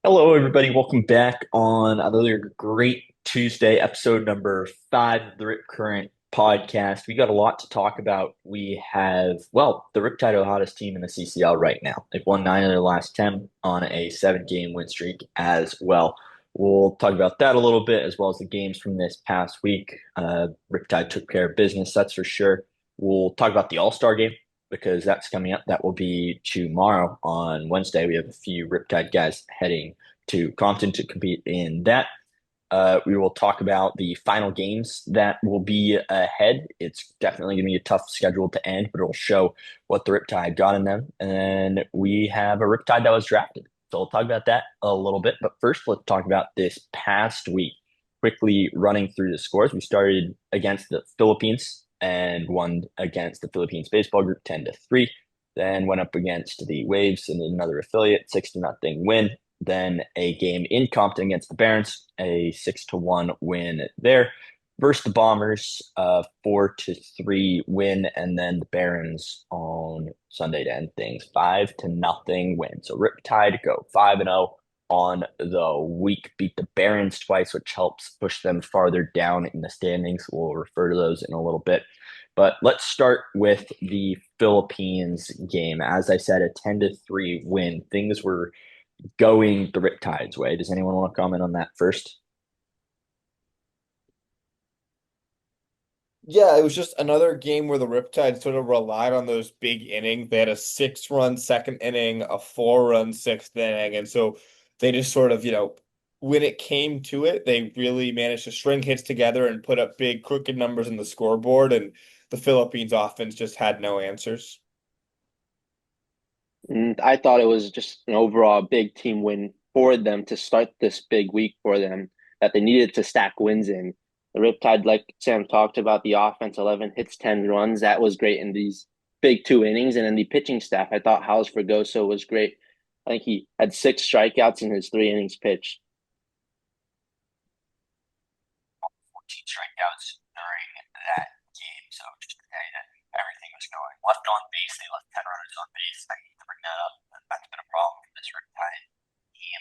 Hello, everybody. Welcome back on another great Tuesday, episode number 5 of the Rip Current podcast. We got a lot to talk about. We have, the Riptide are the hottest team in the CCL right now. They've won 9 of their last 10 on a 7-game win streak as well. We'll talk about that a little bit, as well as the games from this past week. Riptide took care of business, that's for sure. We'll talk about the All-Star game because that's coming up. That will be tomorrow on Wednesday. We have a few Riptide guys heading to Compton to compete in that. We will talk about the final games that will be ahead. It's definitely going to be a tough schedule to end, but it'll show what the Riptide got in them. And then we have a Riptide that was drafted. So we'll talk about that a little bit. But first, let's talk about this past week. Quickly running through the scores. We started against the Philippines and won against the Philippines baseball group 10-3. Then went up against the Waves and another affiliate, 6-0 win. Then a game in Compton against the Barons, a 6-1 win there. Versus the Bombers, 4-3 win, and then the Barons on Sunday to end things, 5-0 win. So Riptide go 5-0 on the week, beat the Barons twice, which helps push them farther down in the standings. We'll refer to those in a little bit. But let's start with the Philippines game. As I said, a 10-3 win. Things were going the Riptide's way. Does anyone want to comment on that first? Yeah, it was just another game where the Riptide sort of relied on those big innings. They had a 6-run second inning, a 4-run sixth inning. And so they just sort of, when it came to it, they really managed to string hits together and put up big crooked numbers in the scoreboard. And the Philippines offense just had no answers. And I thought it was just an overall big team win for them to start this big week for them that they needed to stack wins in. The Riptide, like Sam talked about, the offense 11 hits, 10 runs. That was great in these big 2 innings. And then the pitching staff, I thought House Fregoso was great. I think he had 6 strikeouts in his 3 innings pitched. 14 strikeouts during that game. So just to say that everything was going left on base. They left 10 runners on base. I hate to bring that up. That's been a problem for this Riptide team.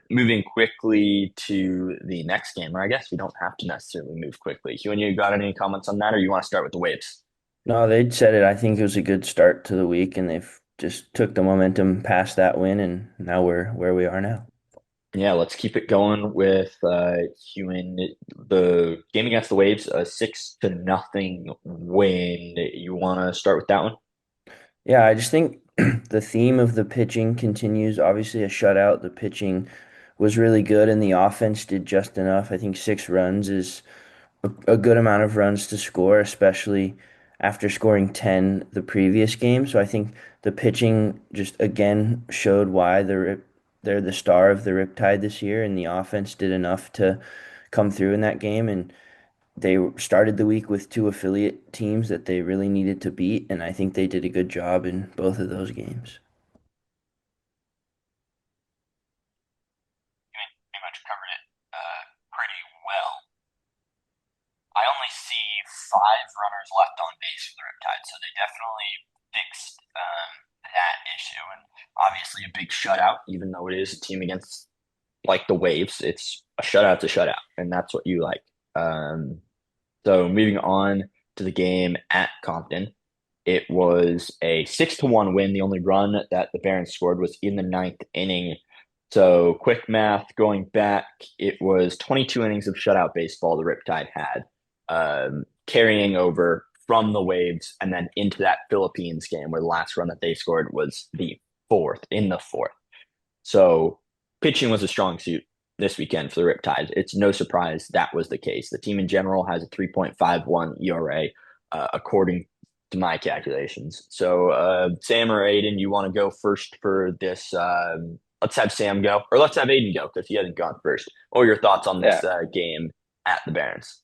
Moving quickly to the next game, or I guess we don't have to necessarily move quickly. Huon, you got any comments on that, or you want to start with the Waves? No, they'd said it. I think it was a good start to the week, and they've just took the momentum past that win, and now we're where we are now. Yeah, let's keep it going with Human. The game against the Waves, a 6-0 win. You want to start with that one? Yeah, I just think the theme of the pitching continues. Obviously, a shutout. The pitching was really good, and the offense did just enough. I think 6 runs is a good amount of runs to score, especially after scoring 10 the previous game. So I think the pitching just again showed why they're the star of the Riptide this year, and the offense did enough to come through in that game. And they started the week with 2 affiliate teams that they really needed to beat, and I think they did a good job in both of those games. Pretty much covered it pretty well. I only see 5 runners left on base for the Riptide, so they definitely fixed that issue. And obviously, a big shutout, even though it is a team against like the Waves, it's a shutout to shutout, and that's what you like. So moving on to the game at Compton, it was a 6-1 win. The only run that the Barons scored was in the ninth inning. So quick math going back, it was 22 innings of shutout baseball the Riptide had, carrying over from the Waves and then into that Philippines game where the last run that they scored was in the fourth. So pitching was a strong suit this weekend for the Riptide. It's no surprise that was the case. The team in general has a 3.51 ERA, according to my calculations. So, Sam or Aiden, you want to go first for this? Let's have Sam go, or let's have Aiden go because he hasn't gone first. What are your thoughts on this Yeah. game at the Barons?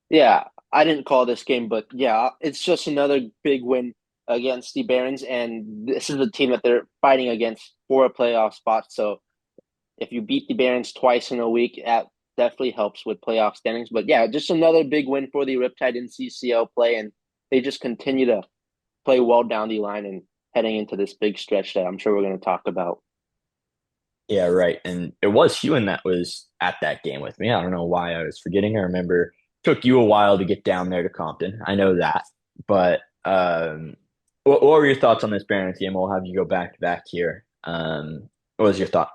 Yeah. I didn't call this game, but yeah, it's just another big win against the Barons. And this is a team that they're fighting against for a playoff spot. So if you beat the Barons twice in a week, that definitely helps with playoff standings. But yeah, just another big win for the Riptide in CCL play, and they just continue to play well down the line and heading into this big stretch that I'm sure we're going to talk about. Yeah, right. And it was Huon that was at that game with me. I don't know why I was forgetting. I remember it took you a while to get down there to Compton. I know that. But what were your thoughts on this Barons game? We'll have you go back to back here. What was your thought?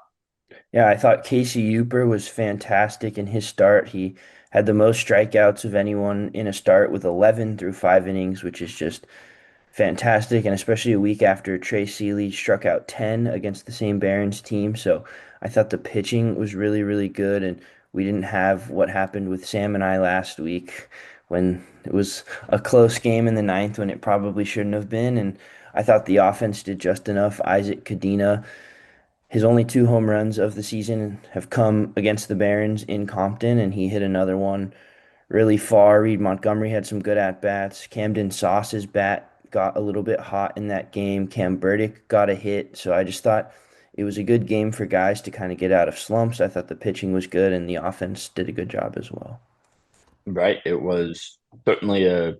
Yeah, I thought Casey Uper was fantastic in his start. He had the most strikeouts of anyone in a start with 11 through 5 innings, which is just fantastic, and especially a week after Trey Seeley struck out 10 against the same Barons team. So I thought the pitching was really, really good, and we didn't have what happened with Sam and I last week when it was a close game in the ninth when it probably shouldn't have been. And I thought the offense did just enough. Isaac Cadena, his only 2 home runs of the season have come against the Barons in Compton, and he hit another one really far. Reed Montgomery had some good at bats. Camden Sauce's bat got a little bit hot in that game. Cam Burdick got a hit. So I just thought it was a good game for guys to kind of get out of slumps. I thought the pitching was good and the offense did a good job as well. Right. It was certainly a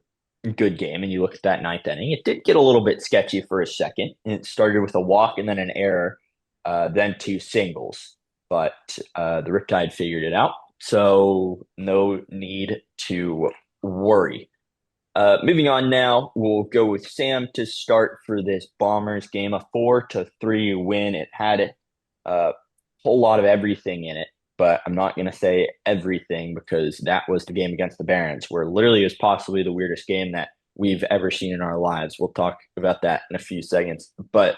good game. And you look at that ninth inning, it did get a little bit sketchy for a second. And it started with a walk and then an error, then 2 singles. But the Riptide figured it out. So no need to worry. Moving on now, we'll go with Sam to start for this Bombers game. A 4-3 win. It had a whole lot of everything in it, but I'm not going to say everything because that was the game against the Barons, where literally it was possibly the weirdest game that we've ever seen in our lives. We'll talk about that in a few seconds. But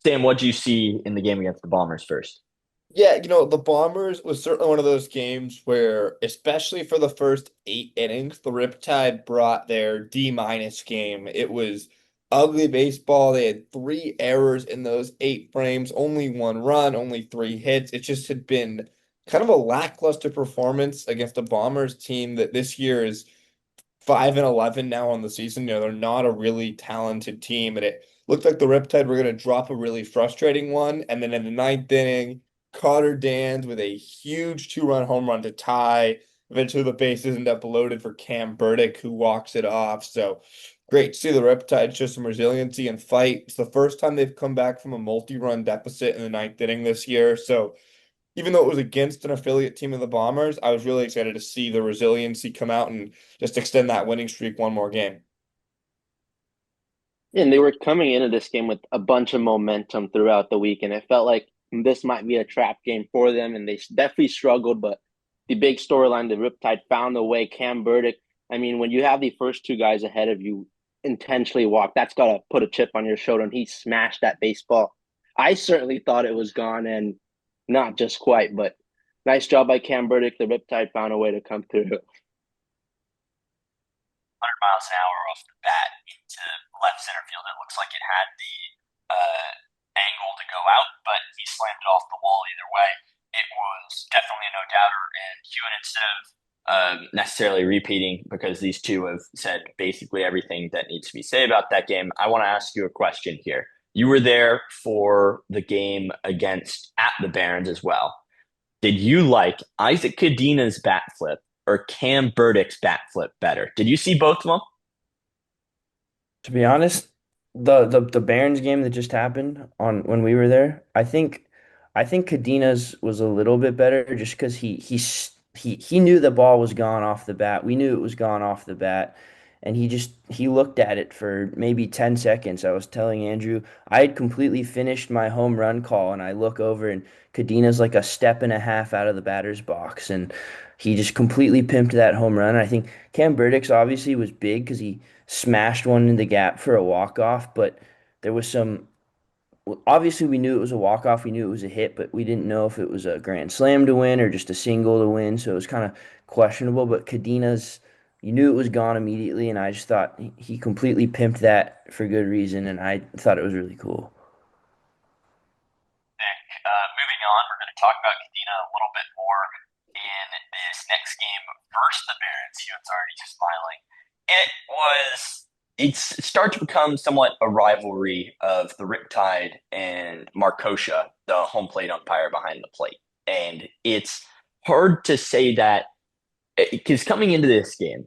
Sam, what do you see in the game against the Bombers first? Yeah, the Bombers was certainly one of those games where, especially for the first 8 innings, the Riptide brought their D-minus game. It was ugly baseball. They had 3 errors in those 8 frames, only 1 run, only 3 hits. It just had been kind of a lackluster performance against a Bombers team that this year is 5-11 now on the season. They're not a really talented team, and it looked like the Riptide were going to drop a really frustrating one. And then in the ninth inning, Cotter Dans with a huge 2-run home run to tie. Eventually, the bases end up loaded for Cam Burdick, who walks it off. So great to see the Riptide show some resiliency and fight. It's the first time they've come back from a multi-run deficit in the ninth inning this year. So even though it was against an affiliate team of the Bombers, I was really excited to see the resiliency come out and just extend that winning streak one more game. And they were coming into this game with a bunch of momentum throughout the week, and it felt like this might be a trap game for them, and they definitely struggled. But the big storyline, the Riptide found a way. Cam Burdick, I mean, when you have the first 2 guys ahead of you intentionally walk, that's got to put a chip on your shoulder, and he smashed that baseball. I certainly thought it was gone, and not just quite, but nice job by Cam Burdick. The Riptide found a way to come through. 100 miles an hour off the bat into left center field. It looks like it had the angle to go out, but he slammed it off the wall either way. It was definitely a no doubter. And Hewitt, instead of necessarily repeating, because these two have said basically everything that needs to be said about that game, I want to ask you a question here. You were there for the game against at the Barons as well. Did you like Isaac Cadena's bat flip or Cam Burdick's bat flip better? Did you see both of them? To be honest, the Barons game that just happened on when we were there, I think Cadena's was a little bit better just because he knew the ball was gone off the bat. We knew it was gone off the bat, and he looked at it for maybe 10 seconds. I was telling Andrew I had completely finished my home run call, and I look over and Cadena's like a step and a half out of the batter's box, and he just completely pimped that home run. And I think Cam Burdick's obviously was big because he smashed one in the gap for a walk off, but there was some. Obviously, we knew it was a walk off. We knew it was a hit, but we didn't know if it was a grand slam to win or just a single to win. So it was kind of questionable. But Cadena's, you knew it was gone immediately, and I just thought he completely pimped that for good reason, and I thought it was really cool. Moving on, we're going to talk about Cadena a little bit more in this next game versus the Barons. He's already smiling. It starts to become somewhat a rivalry of the Riptide and Marcosia, the home plate umpire behind the plate. And it's hard to say that because coming into this game,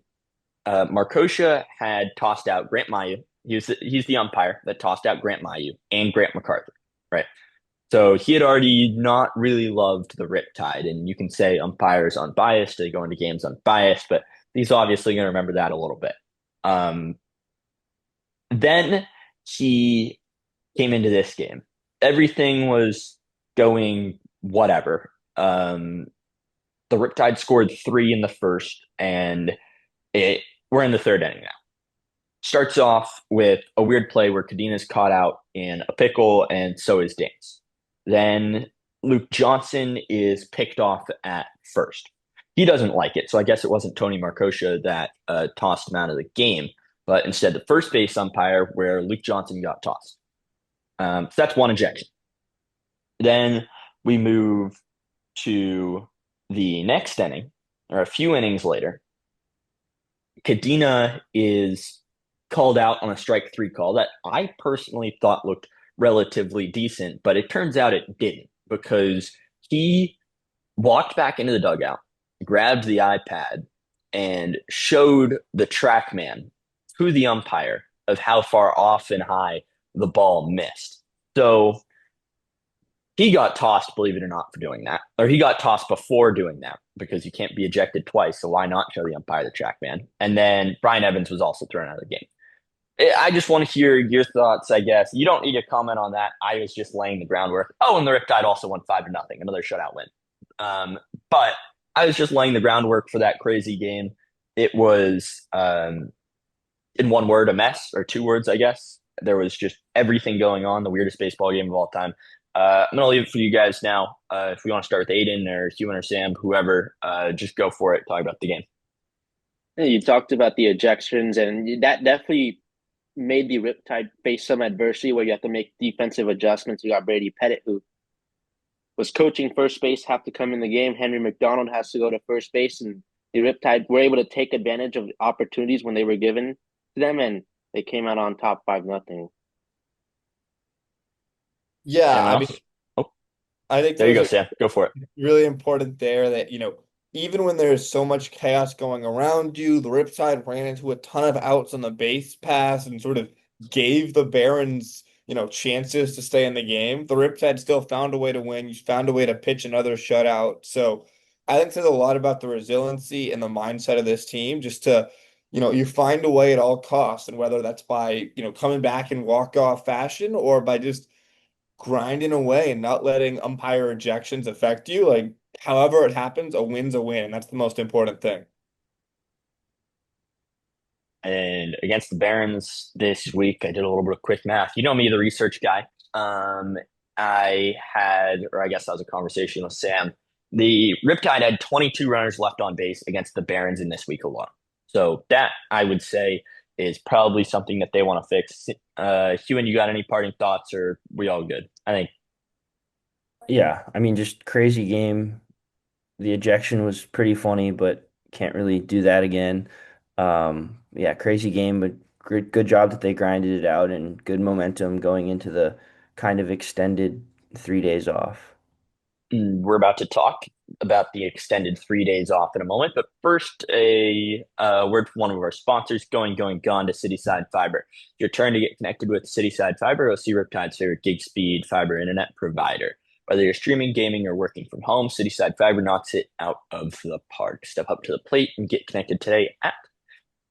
Marcosia had tossed out Grant Mayu. He's the umpire that tossed out Grant Mayu and Grant McCarthy, right? So he had already not really loved the Riptide, and you can say umpires unbiased, they go into games unbiased, but he's obviously going to remember that a little bit. Um, then he came into this game. Everything was going whatever. The Riptide scored three in the first, and we're in the third inning now. Starts off with a weird play where Cadina's caught out in a pickle, and so is Danes. Then Luke Johnson is picked off at first. He doesn't like it, so I guess it wasn't Tony Marcosia that tossed him out of the game, but instead the first base umpire where Luke Johnson got tossed. So that's one ejection. Then we move to the next inning, or a few innings later. Cadena is called out on a strike three call that I personally thought looked relatively decent, but it turns out it didn't because he walked back into the dugout, grabbed the iPad, and showed the TrackMan to the umpire of how far off and high the ball missed. So he got tossed, believe it or not, for doing that. Or he got tossed before doing that because you can't be ejected twice. So why not show the umpire the TrackMan? And then Brian Evans was also thrown out of the game. I just want to hear your thoughts, I guess. You don't need to comment on that. I was just laying the groundwork. Oh, and the Riptide also won 5-0, another shutout win. But I was just laying the groundwork for that crazy game. It was, in one word, a mess, or two words, I guess. There was just everything going on, the weirdest baseball game of all time. I'm going to leave it for you guys now. If we want to start with Aidan or Huon or Sam, whoever, just go for it. Talk about the game. Yeah, you talked about the ejections, and that definitely made the Riptide face some adversity where you have to make defensive adjustments. You got Brady Pettit, who was coaching first base, have to come in the game. Henry McDonald has to go to first base, and the Riptide were able to take advantage of opportunities when they were given to them, and they came out on top 5-0. Yeah, Anyone I mean, else? Oh, I think there you there's go, a Sam. Go for it. really important there that, even when there's so much chaos going around you, the Riptide ran into a ton of outs on the base pass and sort of gave the Barons, chances to stay in the game. The Riptide still found a way to win. You found a way to pitch another shutout. So I think there's a lot about the resiliency and the mindset of this team just to, you find a way at all costs. And whether that's by, coming back in walk-off fashion or by just grinding away and not letting umpire ejections affect you. Like, however it happens, a win's a win. And that's the most important thing. And against the Barons this week, I did a little bit of quick math. You know me, the research guy. I had, or I guess that was a conversation with Sam. The Riptide had 22 runners left on base against the Barons in this week alone. So that, I would say, is probably something that they want to fix. Huon, you got any parting thoughts, or we all good? I think. Yeah, I mean, just crazy game. The ejection was pretty funny, but can't really do that again. Yeah, crazy game, but good job that they grinded it out and good momentum going into the kind of extended 3 days off. We're about to talk about the extended 3 days off in a moment, but first, a word from one of our sponsors, gone to Cityside Fiber. Your turn to get connected with Cityside Fiber, OC Riptide's favorite gig speed fiber internet provider. Whether you're streaming, gaming, or working from home, Cityside Fiber knocks it out of the park. Step up to the plate and get connected today at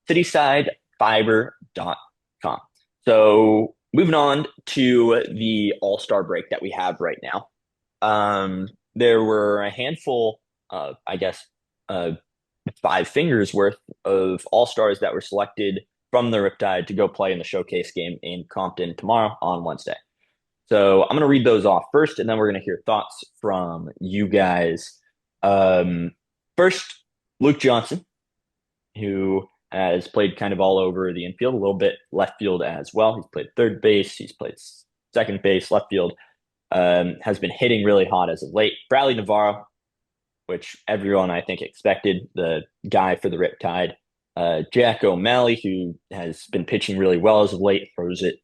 citysidefiber.com. So moving on to the All-Star break that we have right now. There were a handful, I guess, 5 fingers worth of All-Stars that were selected from the Riptide to go play in the showcase game in Compton tomorrow on Wednesday. So I'm going to read those off first, and then we're going to hear thoughts from you guys. First, Luke Johnson, who has played kind of all over the infield, a little bit left field as well. He's played third base, he's played second base, left field, has been hitting really hot as of late. Bradley Navarro, which everyone I think expected, the guy for the Riptide. Jack O'Malley, who has been pitching really well as of late, throws it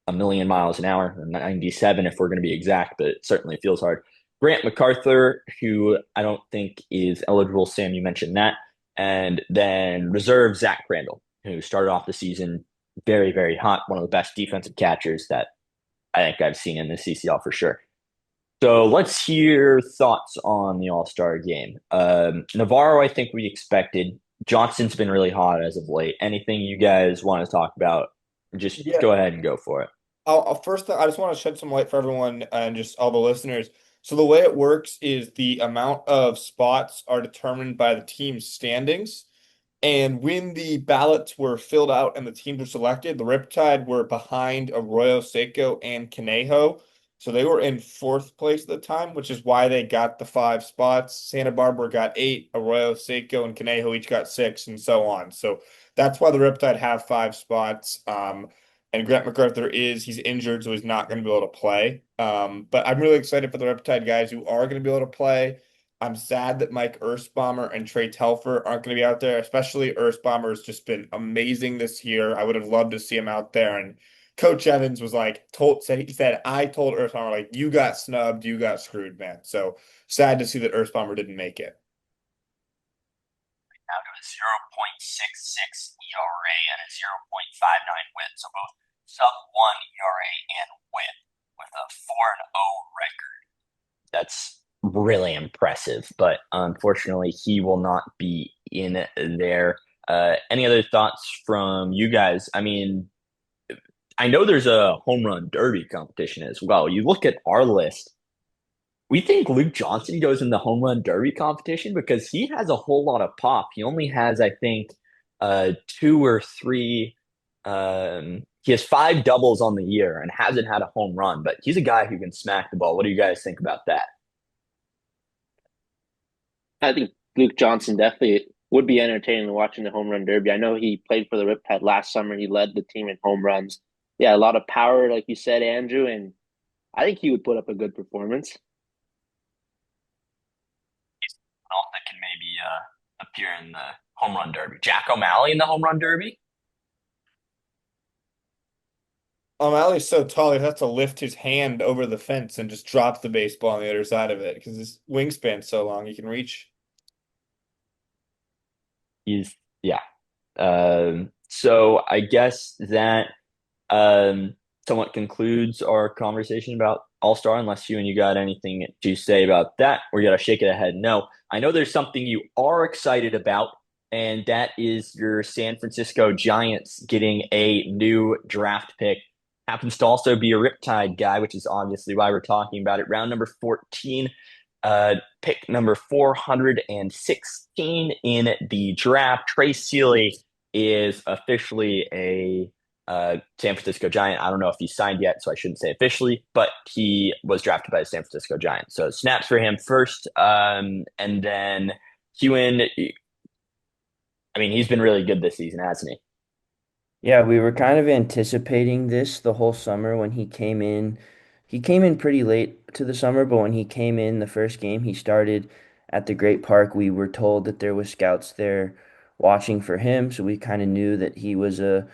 a million miles an hour, 97 if we're going to be exact, but it certainly feels hard. Grant MacArthur, who I don't think is eligible. Sam, you mentioned that. And then reserve Zach Crandall, who started off the season very, very hot, one of the best defensive catchers that I think I've seen in the CCL for sure. So let's hear thoughts on the All-Star game. Navarro, I think we expected. Johnson's been really hot as of late. Anything you guys want to talk about? Just Yeah. go ahead and go for it. First, I just want to shed some light for everyone and just all the listeners. So the way it works is the amount of spots are determined by the team's standings. And when the ballots were filled out and the teams were selected, the Riptide were behind Arroyo Seco and Conejo. So they were in fourth place at the time, which is why they got the 5 spots. Santa Barbara got 8, Arroyo Seco and Conejo each got 6, and so on. So that's why the Riptide have 5 spots. And Grant MacArthur he's injured, so he's not going to be able to play. But I'm really excited for the Riptide guys who are going to be able to play. I'm sad that Mike Erstbomber and Trey Telfer aren't going to be out there, especially Erstbomber has just been amazing this year. I would have loved to see him out there. And Coach Evans was like, I told Erstbomber, like, you got snubbed, you got screwed, man. So sad to see that Erstbomber didn't make it. Down to a 0.66 ERA and a 0.59 win. So both sub 1 ERA and win with a 4-0 record. That's really impressive, but unfortunately, he will not be in there. Any other thoughts from you guys? I mean, I know there's a home run derby competition as well. You look at our list, we think Luke Johnson goes in the home run derby competition because he has a whole lot of pop. He only has, I think, two or three. He has 5 doubles on the year and hasn't had a home run, but he's a guy who can smack the ball. What do you guys think about that? I think Luke Johnson definitely would be entertaining watching the home run derby. I know he played for the Riptide last summer. He led the team in home runs. Yeah, a lot of power, like you said, Andrew, and I think he would put up a good performance. That can maybe appear in the home run derby. Jack O'Malley in the home run derby. O'Malley's so tall, he'd have to lift his hand over the fence and just drop the baseball on the other side of it because his wingspan's so long he can reach. He's yeah. So I guess that um, somewhat concludes our conversation about All Star. Unless you and you got anything to say about that, or you got to shake it ahead. No, I know there's something you are excited about, and that is your San Francisco Giants getting a new draft pick. Happens to also be a Riptide guy, which is obviously why we're talking about it. Round number 14, pick number 416 in the draft. Trey Sealy is officially a San Francisco Giant. I don't know if he's signed yet, so I shouldn't say officially, but he was drafted by the San Francisco Giants. So snaps for him first. And then Huon, I mean, he's been really good this season, hasn't he? Yeah, we were kind of anticipating this the whole summer when he came in. He came in pretty late to the summer, but when he came in the first game, he started at the Great Park. We were told that there was scouts there watching for him, so we kind of knew that he was a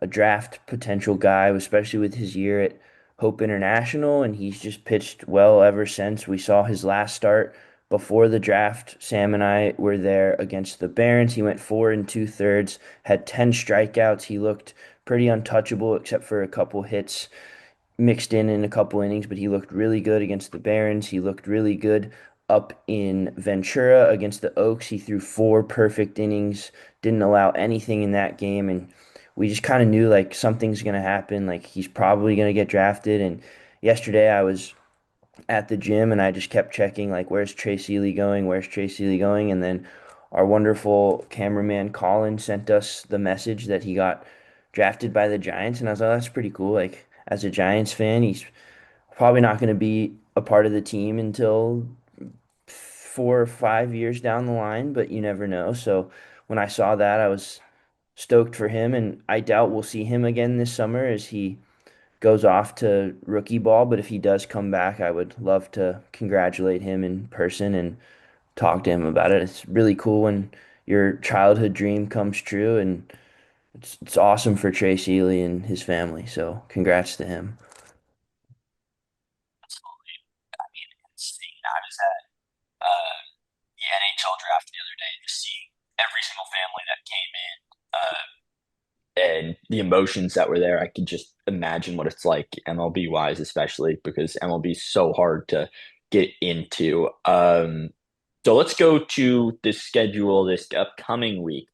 draft potential guy, especially with his year at Hope International, and he's just pitched well ever since. We saw his last start before the draft. Sam and I were there against the Barons. He went 4 2/3, had 10 strikeouts. He looked pretty untouchable except for a couple hits mixed in a couple innings, but he looked really good against the Barons. He looked really good up in Ventura against the Oaks. He threw 4 perfect innings, didn't allow anything in that game, and we just kind of knew like something's gonna happen. Like he's probably gonna get drafted. And yesterday I was at the gym and I just kept checking like where's Tracy Lee going? Where's Tracy Lee going? And then our wonderful cameraman Colin sent us the message that he got drafted by the Giants, and I was like, oh, that's pretty cool. Like as a Giants fan, he's probably not going to be a part of the team until 4 or 5 years down the line, but you never know. So when I saw that, I was stoked for him, and I doubt we'll see him again this summer as he goes off to rookie ball. But if he does come back, I would love to congratulate him in person and talk to him about it. It's really cool when your childhood dream comes true, and it's awesome for Trey Sealy and his family. So congrats to him. Absolutely. I mean, insane. I was at the NHL draft the other day, just seeing every single family that came in. And the emotions that were there, I could just imagine what it's like MLB wise, especially because MLB is so hard to get into. So let's go to the schedule this upcoming week.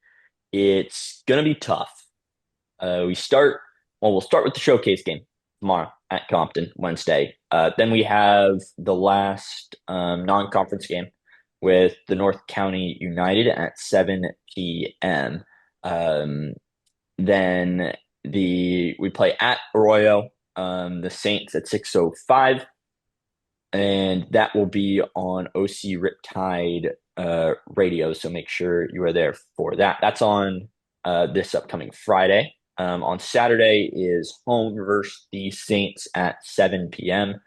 It's gonna be tough. We'll start with the showcase game tomorrow at Compton, Wednesday. Then we have the last non-conference game with the North County United at 7 p.m. Then we play at Arroyo, the Saints at 6:05, and that will be on OC Riptide radio. So make sure you are there for that. That's on this upcoming Friday. On Saturday is home versus the Saints at 7 p.m.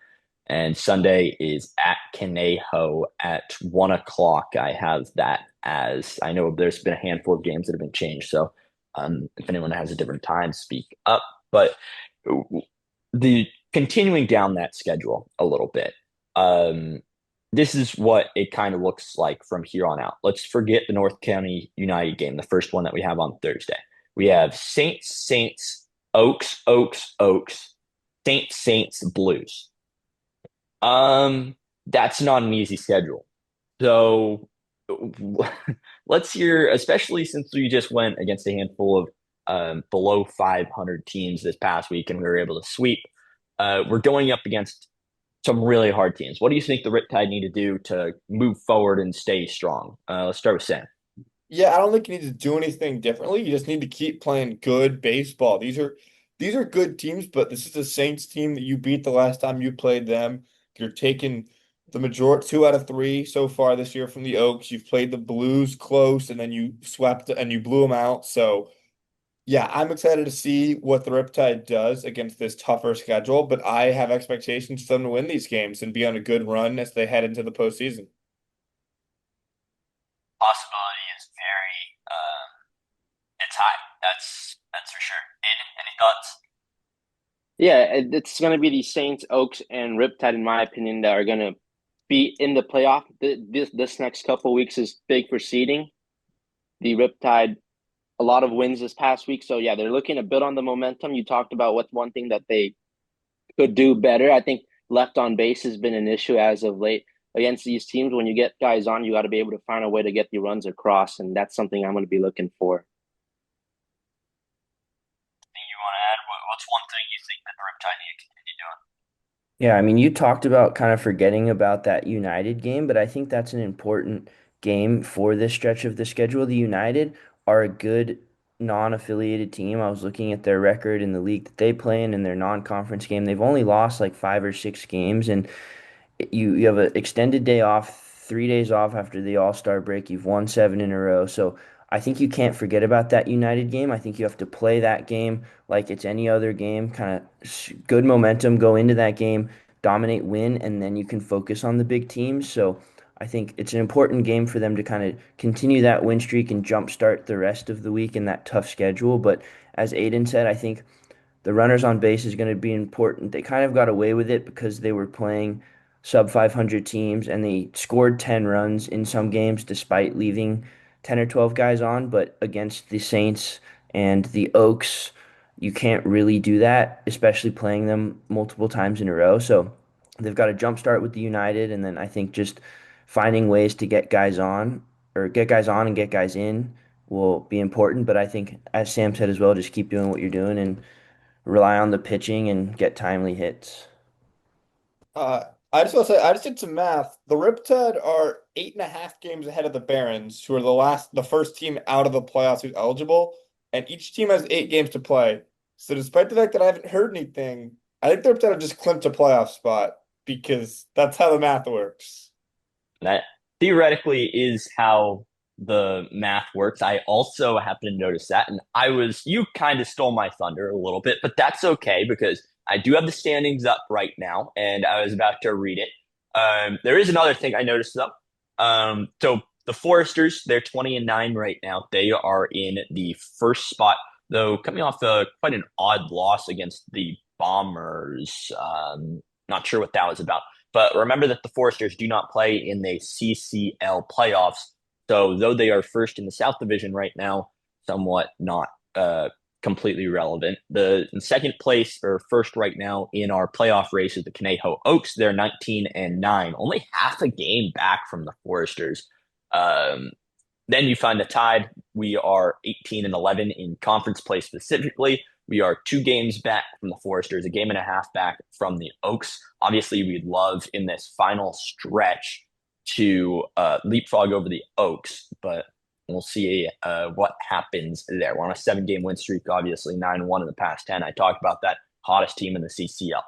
And Sunday is at Conejo at 1 o'clock. I have that as I know there's been a handful of games that have been changed. So if anyone has a different time, speak up. But the continuing down that schedule a little bit, this is what it kind of looks like from here on out. Let's forget the North County United game, the first one that we have on Thursday. We have Saints, Oaks, Saints, Blues. That's not an easy schedule. So let's hear, especially since we just went against a handful of below 500 teams this past week and we were able to sweep. We're going up against some really hard teams. What do you think the Riptide need to do to move forward and stay strong? Let's start with Sam. Yeah, I don't think you need to do anything differently. You just need to keep playing good baseball. These are good teams, but this is the Saints team that you beat the last time you played them. You're taking the majority 2 out of 3 so far this year from the Oaks. You've played the Blues close, and then you swept and you blew them out. So yeah, I'm excited to see what the Riptide does against this tougher schedule, but I have expectations for them to win these games and be on a good run as they head into the postseason. Possibility is it's high. That's for sure. Any thoughts? Yeah, it's going to be the Saints, Oaks, and Riptide, in my opinion, that are going to be in the playoff. This next couple weeks is big for seeding. The Riptide, a lot of wins this past week. So, yeah, they're looking to build on the momentum. You talked about what's one thing that they could do better. I think left on base has been an issue as of late against these teams. When you get guys on, you got to be able to find a way to get the runs across, and that's something I'm going to be looking for. You want to add what's one thing you think that the Riptide need to continue doing? Yeah, I mean, you talked about kind of forgetting about that United game, but I think that's an important game for this stretch of the schedule. The United are a good non-affiliated team. I was looking at their record in the league that they play in their non-conference game. They've only lost like 5 or 6 games, and you have an extended day off, 3 days off after the All-Star break. You've won 7 in a row. So I think you can't forget about that United game. I think you have to play that game like it's any other game, kind of good momentum, go into that game, dominate, win, and then you can focus on the big teams. So I think it's an important game for them to kind of continue that win streak and jumpstart the rest of the week in that tough schedule. But as Aidan said, I think the runners on base is going to be important. They kind of got away with it because they were playing sub 500 teams and they scored 10 runs in some games despite leaving 10 or 12 guys on. But against the Saints and the Oaks, you can't really do that, especially playing them multiple times in a row. So they've got to jump start with the United, and then I think just finding ways to get guys on or get guys on and get guys in will be important. But I think, as Sam said as well, just keep doing what you're doing and rely on the pitching and get timely hits. Uh, I just want to say, I just did some math. The Riptide are 8.5 games ahead of the Barons, who are the first team out of the playoffs who's eligible, and each team has 8 games to play. So despite the fact that I haven't heard anything, I think the Riptide have just clinched a playoff spot because that's how the math works. That theoretically is how the math works. I also happen to notice that, and you kind of stole my thunder a little bit, but that's okay because I do have the standings up right now, and I was about to read it. There is another thing I noticed though. So the Foresters, they're 20-9 right now. They are in the first spot, though, coming off quite an odd loss against the Bombers. Not sure what that was about. But remember that the Foresters do not play in the CCL playoffs. So though they are first in the South Division right now, somewhat not completely relevant. The in second place or first right now in our playoff race is the Conejo Oaks. They're 19-9, only half a game back from the Foresters. Um, then you find the Tide. We are 18-11 in conference play specifically. We are 2 games back from the Foresters, a game and a half back from the Oaks. Obviously, we'd love in this final stretch to leapfrog over the Oaks, but we'll see what happens there. We're on a 7-game win streak, obviously 9-1 in the past 10. I talked about that hottest team in the CCL.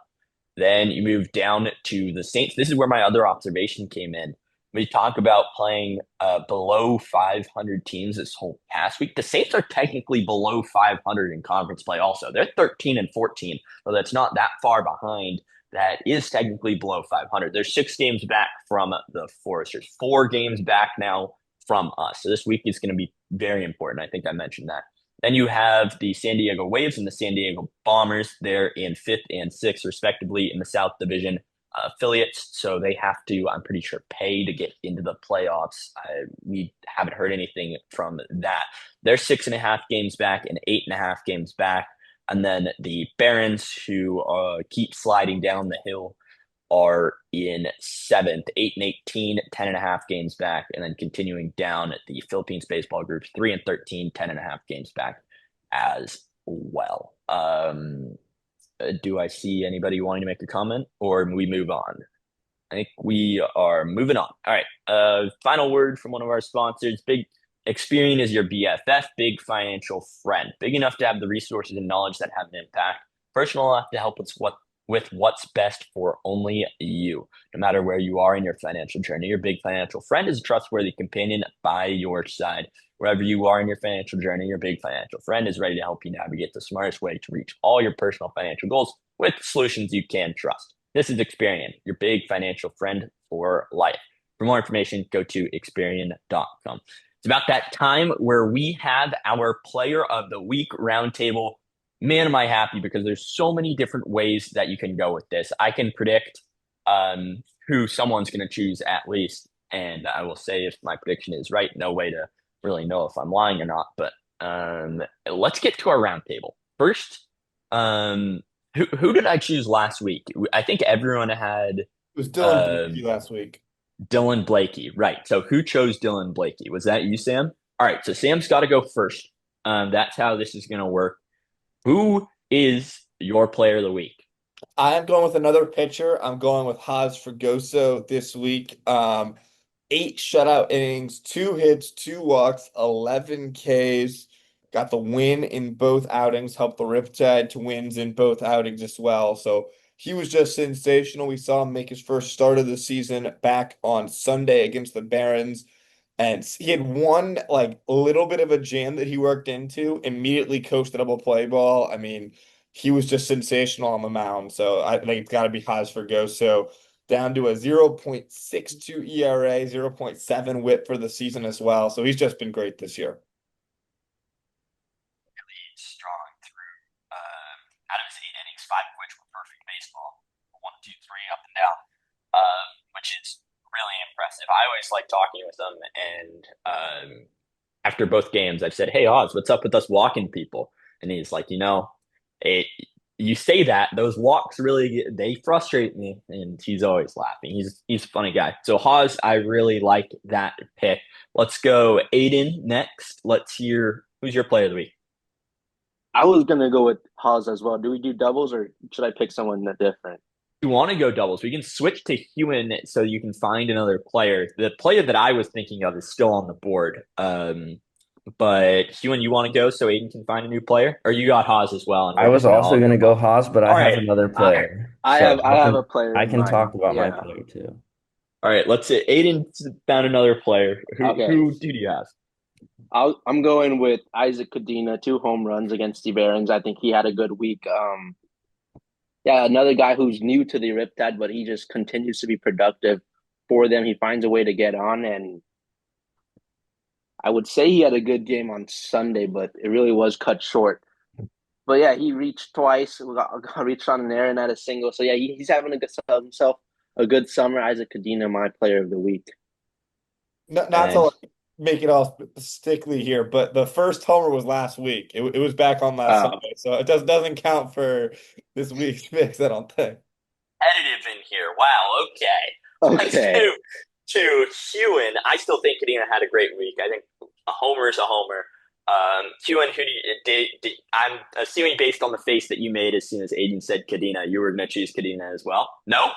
Then you move down to the Saints. This is where my other observation came in. We talk about playing below 500 teams this whole past week. The Saints are technically below 500 in conference play also. They're 13-14, so that's not that far behind. That is technically below 500. They're 6 games back from the Foresters, 4 games back now from us. So this week is going to be very important. I think I mentioned that. Then you have the San Diego Waves and the San Diego Bombers. They're in 5th and 6th, respectively, in the South Division affiliates. So they have to, I'm pretty sure, pay to get into the playoffs. We haven't heard anything from that. They're 6.5 games back and 8.5 games back. And then the Barons, who keep sliding down the hill, are in 7th, 8-18, 10.5 games back, and then continuing down at the Philippines baseball group, 3-13, 10.5 games back as well. Do I see anybody wanting to make a comment, or we move on? I think we are moving on. All right. Final word from one of our sponsors. Big Experian is your BFF, big financial friend, big enough to have the resources and knowledge that have an impact, personal enough to help with what's best for only you. No matter where you are in your financial journey, your big financial friend is a trustworthy companion by your side. Wherever you are in your financial journey, your big financial friend is ready to help you navigate the smartest way to reach all your personal financial goals with solutions you can trust. This is Experian, your big financial friend for life. For more information, go to Experian.com. It's about that time where we have our Player of the Week roundtable. Man, am I happy because there's so many different ways that you can go with this. I can predict who someone's going to choose at least, and I will say if my prediction is right. No way to really know if I'm lying or not, but let's get to our roundtable. First, who did I choose last week? I think everyone had It was Dylan Blakey last week. Dylan Blakey, right. So who chose Dylan Blakey? Was that you, Sam? All right, so Sam's got to go first. That's how this is going to work. Who is your player of the week? I am going with another pitcher. I'm going with Haas Fregoso this week. 8 shutout innings, 2 hits, 2 walks, 11 Ks. Got the win in both outings, helped the Riptide to wins in both outings as well. So he was just sensational. We saw him make his first start of the season back on Sunday against the Barons. And he had one like little bit of a jam that he worked into, immediately coached the double play ball. I mean, he was just sensational on the mound. So I think it's got to be Haas Fregoso down to a 0.62 ERA, 0.7 whip for the season as well. So he's just been great this year. Really strong through out of his 8 innings, 5 of which were perfect baseball. 1, 2, 3, up and down, which is really impressive. I always like talking with him, and after both games, I've said, "Hey, Oz, what's up with us walking people?" And he's like, you say that those walks really they frustrate me, and he's always laughing. He's a funny guy. So Haas, I really like that pick. Let's go Aidan next. Let's hear who's your player of the week. I was gonna go with Haas as well. Do we do doubles or should I pick someone different? You want to go doubles? We can switch to Huon so you can find another player. The player that I was thinking of is still on the board. But Huon, you want to go so Aiden can find a new player, or you got Haas as well? And I we're was just gonna also all going go to go Haas. Haas, but I All have right, another I player. I So have I have a player I in can mind. talk about my Yeah. player too. all right. Let's see. Aiden found another player. Okay. Who do you have? I'm going with Isaac Cadena, 2 home runs against the Barons. I think he had a good week. Yeah, another guy who's new to the Riptide, but he just continues to be productive for them. He finds a way to get on, and I would say he had a good game on Sunday, but it really was cut short. But yeah, he reached twice, got reached on an air and had a single. So yeah, he's having himself a good summer. Isaac Cadena, my player of the week. Not And to make it all stickly here, but the first homer was last week. It was back on last Oh, Sunday, so it doesn't count for this week's picks, I don't think. Competitive in here. Wow. Okay. Let's okay. move to Huon. I still think Kadena had a great week. I think a homer is a homer. Huon, who do you, I'm assuming based on the face that you made as soon as Aiden said Kadena, you were going to choose Kadena as well. No?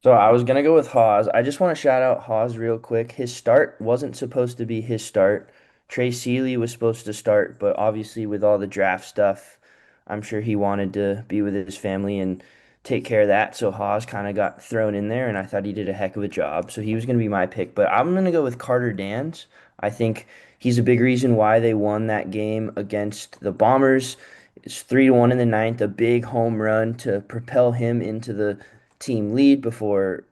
So I was gonna go with Haas. I just want to shout out Haas real quick. His start wasn't supposed to be his start. Trey Seeley was supposed to start, but obviously with all the draft stuff, I'm sure he wanted to be with his family and take care of that. So Haas kind of got thrown in there, and I thought he did a heck of a job. So he was gonna be my pick, but I'm gonna go with Carter Dans. I think he's a big reason why they won that game against the Bombers. It's 3-1 in the ninth, a big home run to propel him into the team lead before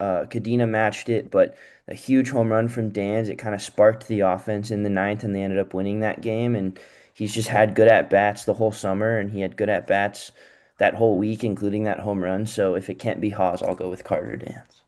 Kadena matched it, but a huge home run from Dan's, it kind of sparked the offense in the ninth, and they ended up winning that game. And he's just had good at bats the whole summer, and he had good at bats that whole week, including that home run. So if it can't be Haas, I'll go with Carter Dance.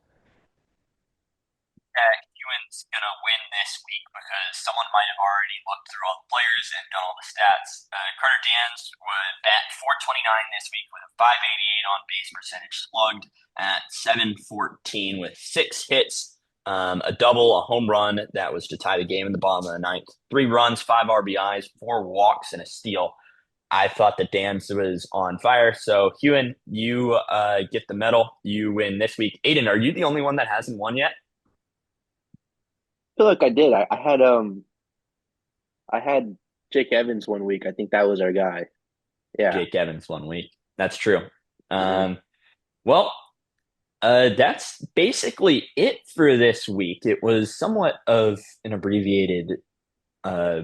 Huon's going to win this week because someone might have already looked through all the players and done all the stats. Carter Dans would bat 429 this week with a 588 on base percentage, slugged at 714 with 6 hits, a double, a home run that was to tie the game in the bottom of the ninth. 3 runs, 5 RBIs, 4 walks, and a steal. I thought that Dan's was on fire. So, Huon, you get the medal. You win this week. Aiden, are you the only one that hasn't won yet? I feel like I did. I had Jake Evans one week. I think that was our guy. Yeah. Jake Evans 1 week. That's true. Yeah. Um, well, that's basically it for this week. It was somewhat of an abbreviated uh,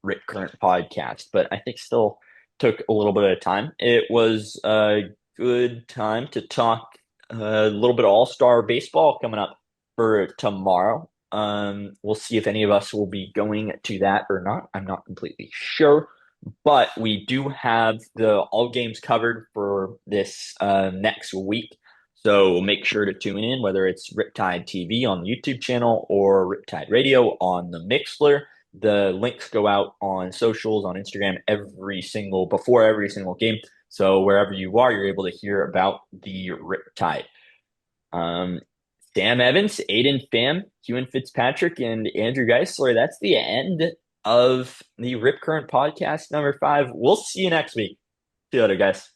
Rick Current podcast, but I think still took a little bit of time. It was a good time to talk a little bit of All-Star baseball coming up for tomorrow. We'll see if any of us will be going to that or not. I'm not completely sure, but we do have the all games covered for this next week. So make sure to tune in, whether it's Riptide TV on the YouTube channel or Riptide Radio on the Mixler. The links go out on socials, on Instagram, before every single game. So wherever you are, you're able to hear about the Riptide. Um, Sam Evans, Aidan Pham, Huon Fitzpatrick, and Andrew Giesler. That's the end of the Rip Current podcast number 5. We'll see you next week. See you later, guys.